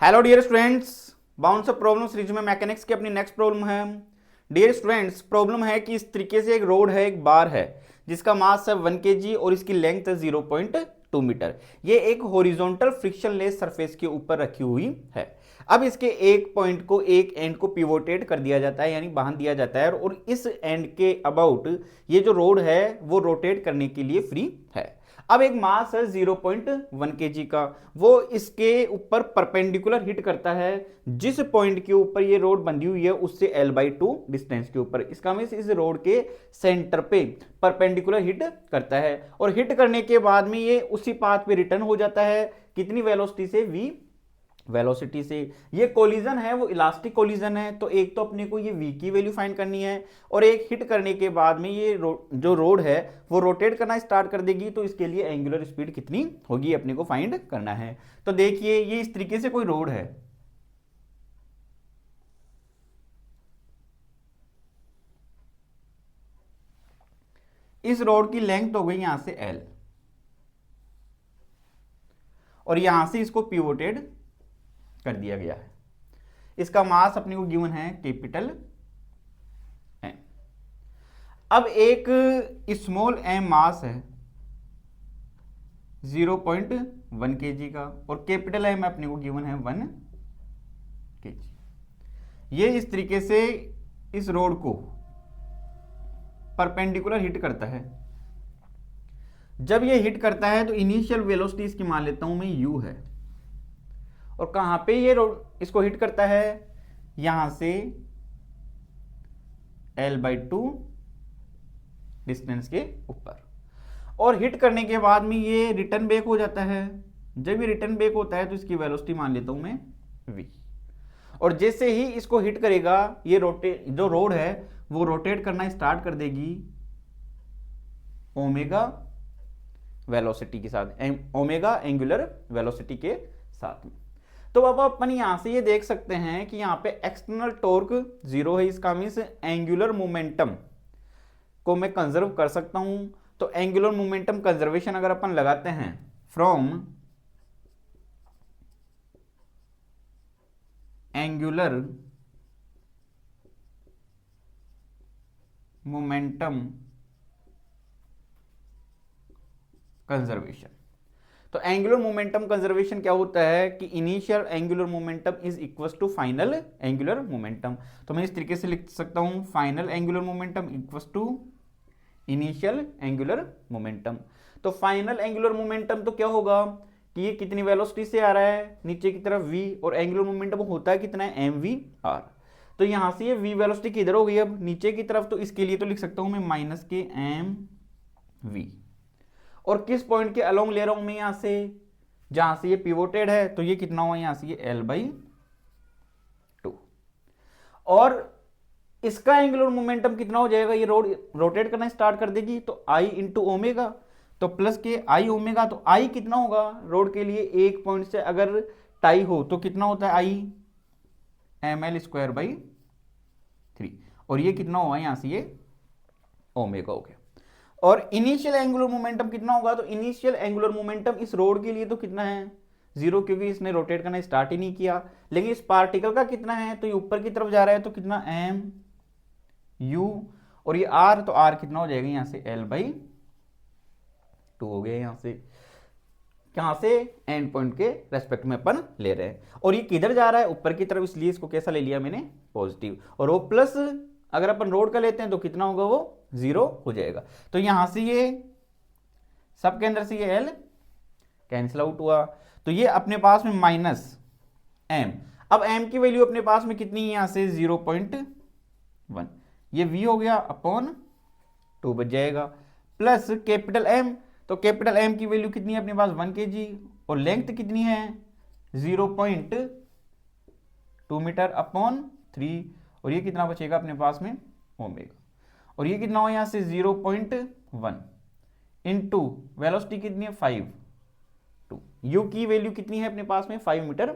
Hello dear students, bounce of problem series में mechanics की अपनी नेक्स्ट प्रॉब्लम है। डियर स्टूडेंट्स, प्रॉब्लम है कि इस तरीके से एक रोड है, एक बार है जिसका मास है 1 kg और इसकी लेंथ है 0.2 मीटर। ये एक हॉरिजॉन्टल फ्रिक्शनलेस सरफेस के ऊपर रखी हुई है। अब इसके एक पॉइंट को, एक एंड को पिवोटेट कर दिया जाता है, यानी बांध दिया जाता है, और इस एंड के अबाउट ये जो रोड है वो रोटेट करने के लिए फ्री है। अब एक मास है 0.1 kg का, वो इसके ऊपर परपेंडिकुलर हिट करता है जिस पॉइंट के ऊपर ये रोड बंधी हुई है उससे l/2 डिस्टेंस के ऊपर। इसका मींस इस रोड के सेंटर पे परपेंडिकुलर हिट करता है, और हिट करने के बाद में ये उसी पाथ पे रिटर्न हो जाता है। कितनी वेलोसिटी से? v वेलोसिटी से। ये कोलिजन है वो इलास्टिक कोलिजन है, तो एक तो अपने को ये v की वैल्यू फाइंड करनी है, और एक हिट करने के बाद में ये जो रोड है वो रोटेट करना स्टार्ट कर देगी, तो इसके लिए एंगुलर स्पीड कितनी होगी अपने को फाइंड करना है। तो देखिए ये इस तरीके से कोई रोड है, इस रोड की लेंथ हो गई यहां से l, और यहां से इसको पिवोटेड कर दिया गया है। इसका मास अपने को गिवन है कैपिटल M। अब एक स्मॉल m मास है 0.1 kg का, और कैपिटल M अपने को गिवन है 1 kg। ये इस तरीके से इस रोड को परपेंडिकुलर हिट करता है। जब ये हिट करता है तो इनिशियल वेलोसिटी इसकी मान लेता हूं मैं u है, और कहां पे ये रोड इसको हिट करता है? यहां से l/2 डिस्टेंस के ऊपर, और हिट करने के बाद में ये रिटर्न बैक हो जाता है। जब ये रिटर्न बैक होता है तो इसकी वेलोसिटी मान लेता हूं मैं v, और जैसे ही इसको हिट करेगा ये जो रोड है वो रोटेट करना स्टार्ट कर देगी ओमेगा वेलोसिटी के साथ, ओमेगा एंगुलर वेलोसिटी के साथ में। तो अब अपन यहां से ये देख सकते हैं कि यहां पे एक्सटर्नल टॉर्क 0 है, इसका मींस एंगुलर मोमेंटम को मैं कंजर्व कर सकता हूं। तो एंगुलर मोमेंटम कंजर्वेशन अगर अपन लगाते हैं फ्रॉम एंगुलर मोमेंटम कंजर्वेशन, तो एंगुलर मोमेंटम कंजर्वेशन क्या होता है कि initial angular momentum is equal to final angular momentum. तो मैं इस तरीके से लिख सकता हूं final angular momentum equal to initial angular momentum. तो फाइनल एंगुलर मोमेंटम तो क्या होगा कि ये कितनी वेलोसिटी से आ रहा है नीचे की तरफ v, और एंगुलर मोमेंटम होता है कितना है mv/r। तो यहां से ये v वेलोसिटी किधर हो गई अब नीचे की तरफ, तो इसके लिए तो लिख सकता हूं मैं -kmv, और किस पॉइंट के अलोंग ले रहा हूं मैं यहां से? जहां से ये पिवोटेड है, तो ये कितना हुआ यहां से ये l/2, और इसका एंगुलर मोमेंटम कितना हो जाएगा? ये रोड रोटेट करना स्टार्ट कर देगी तो i इंटू ओमेगा, तो प्लस के i ओमेगा, तो i कितना होगा रोड के लिए? एक पॉइंट से अगर टाई हो तो कितना होता है i ml²/3, और ये कितना हुआ यहां से ये ओमेगा हो गया। और इनिशियल एंगुलर मोमेंटम कितना होगा? तो इनिशियल एंगुलर मोमेंटम इस रोड के लिए तो कितना है 0, क्योंकि इसने रोटेट करना स्टार्ट ही नहीं किया। लेकिन इस पार्टिकल का कितना है? तो ये ऊपर की तरफ जा रहा है, तो कितना m u, और ये r, तो r कितना हो जाएगा यहां से l/2 हो गया यहां से, कहां से? एंड पॉइंट के रेस्पेक्ट में अपन ले रहे हैं, और ये किधर जा रहा है? ऊपर की तरफ, इसलिए इसको कैसा ले लिया मैंने? पॉजिटिव। और वो प्लस अगर अपन रोड का लेते हैं तो कितना होगा? वो 0 हो जाएगा। तो यहां से ये सब के अंदर से ये l कैंसिल आउट हुआ, तो ये अपने पास में -m। अब m की वैल्यू अपने पास में कितनी है? यहां से 0.1, ये v हो गया अपॉन 2 बच जाएगा, प्लस कैपिटल M, तो कैपिटल M की वैल्यू कितनी है अपने पास? 1 kg, और लेंथ कितनी है? 0.2 मीटर अपॉन 3, और ये कितना बचेगा अपने पास में? ओमेगा, और ये कितना हो यहां से 0.1 इंटू वेलोसिटी कितनी है? 5 u की वैल्यू कितनी है अपने पास में? 5 मीटर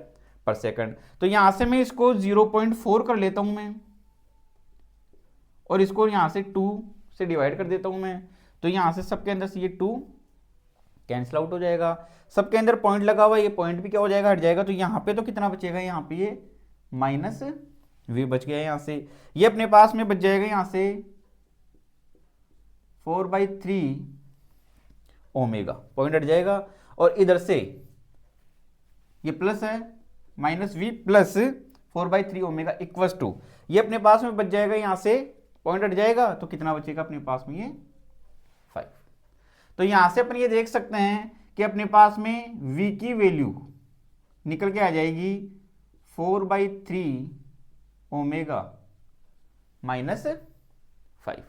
पर सेकंड। तो यहां से मैं इसको 0.4 कर लेता हूं मैं, और इसको यहां से 2 से डिवाइड कर देता हूं मैं, तो यहां से सबके अंदर से ये 2 कैंसिल आउट हो जाएगा। सबके अंदर पॉइंट लगा हुआ है, ये पॉइंट भी क्या हो जाएगा, हट जाएगा। तो यहाँ पे तो कितना बचेगा, यहाँ पे ये माइनस v बच गया यहाँ से। ये अपने पास में बच जाएगा यहाँ से 4/3 ओमेगा, पॉइंट हट जाएगा। और इधर से ये प्लस है, minus v plus 4/3 omega equals to, ये अपने पास में बच जाएगा यहाँ से, पॉइंट हट जाएगा तो कितना बचेगा अपने पास में, ये 5। तो यहां से अपन ये देख सकते हैं कि अपने पास में v की वैल्यू निकल के आ जाएगी 4/3 ओमेगा माइनस 5।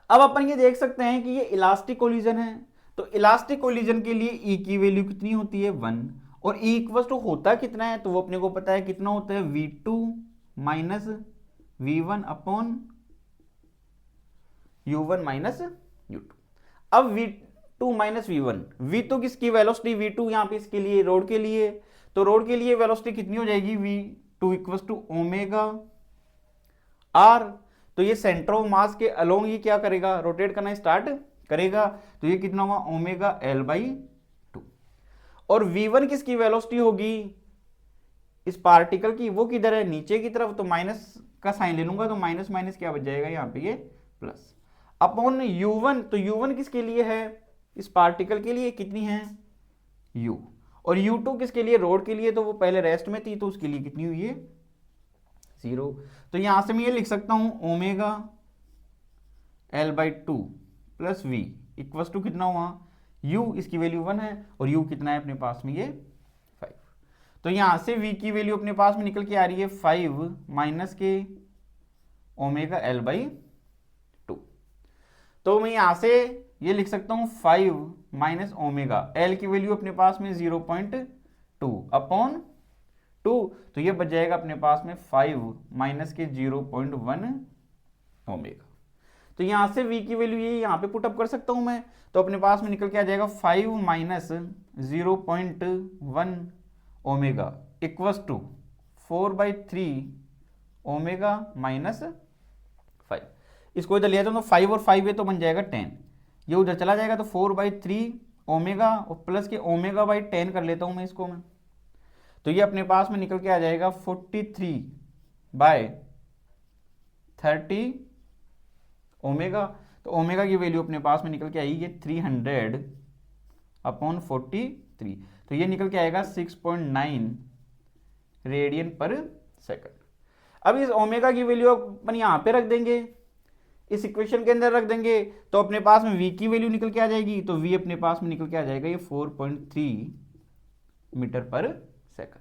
अब अपन ये देख सकते हैं कि ये इलास्टिक कोलिजन है, तो इलास्टिक कोलिजन के लिए e की वैल्यू कितनी होती है 1, और e इक्वल टू होता कितना है, तो वो अपने को पता है कितना होता है, v2 minus v1 upon u1 minus u2। अब v2 माइनस v1, v2 किसकी वेलोसिटी, v2 यहाँ पे इसके लिए रोड के लिए, तो रोड के लिए वेलोसिटी कितनी हो जाएगी, v2 equal to omega r। तो ये सेंटर ऑफ मास के अलोंग ये क्या करेगा, रोटेट करना स्टार्ट करेगा, तो ये कितना हुआ ओमेगा l/2। और v1 किसकी वेलोसिटी होगी, इस पार्टिकल की, वो किधर है, नीचे की तरफ, तो माइनस का साइन ले लूंगा, तो माइनस माइनस क्या बच जाएगा यहाँ पे, ये प्लस अपॉन u1। तो u1 किसके लिए है, इस पार्टिकल के लिए, कितनी है u, और u2 किसके लिए, रोड के लिए, तो वो पहले रेस्ट में थी, तो उसके लिए कितनी हुई है 0। तो यहां से मैं ये लिख सकता हूं omega l/2 plus v equal to कितना हुआ, u इसकी वैल्यू 1 है, और u कितना है अपने पास में, ये 5। तो यहां से v की वैल्यू अपने पास में निकल के आ रही है 5 माइनस के ओमेगा l/2। तो मैं यहां से ये लिख सकता हूं 5 माइनस ओमेगा, l की वैल्यू अपने पास में 0.2 अपॉन 2, तो ये बच जाएगा अपने पास में 5 माइनस के 0.1 ओमेगा। तो यहां से v की वैल्यू ये यहां पे पुट अप कर सकता हूं मैं, तो अपने पास में निकल के आ जाएगा 5 minus 0.1 omega equals to 4/3 omega minus 5। इसको इधर लिया तो 5 और 5 है तो बन जाएगा 10, ये उधर चला जाएगा तो 4/3 ओमेगा और प्लस के ओमेगा/10 कर लेता हूं मैं इसको मैं, तो ये अपने पास में निकल के आ जाएगा 43/30 ओमेगा। तो ओमेगा की वैल्यू अपने पास में निकल के आई ये 300/43, तो ये निकल के आएगा 6.9 रेडियन पर सेकंड। अब इस ओमेगा की वैल्यू अपन यहाँ पे रख देंगे, इस इक्वेशन के अंदर रख देंगे, तो अपने पास में v की वैल्यू निकल के आ जाएगी, तो v अपने पास में निकल के आ जाएगा ये 4.3 मीटर पर सेकंड।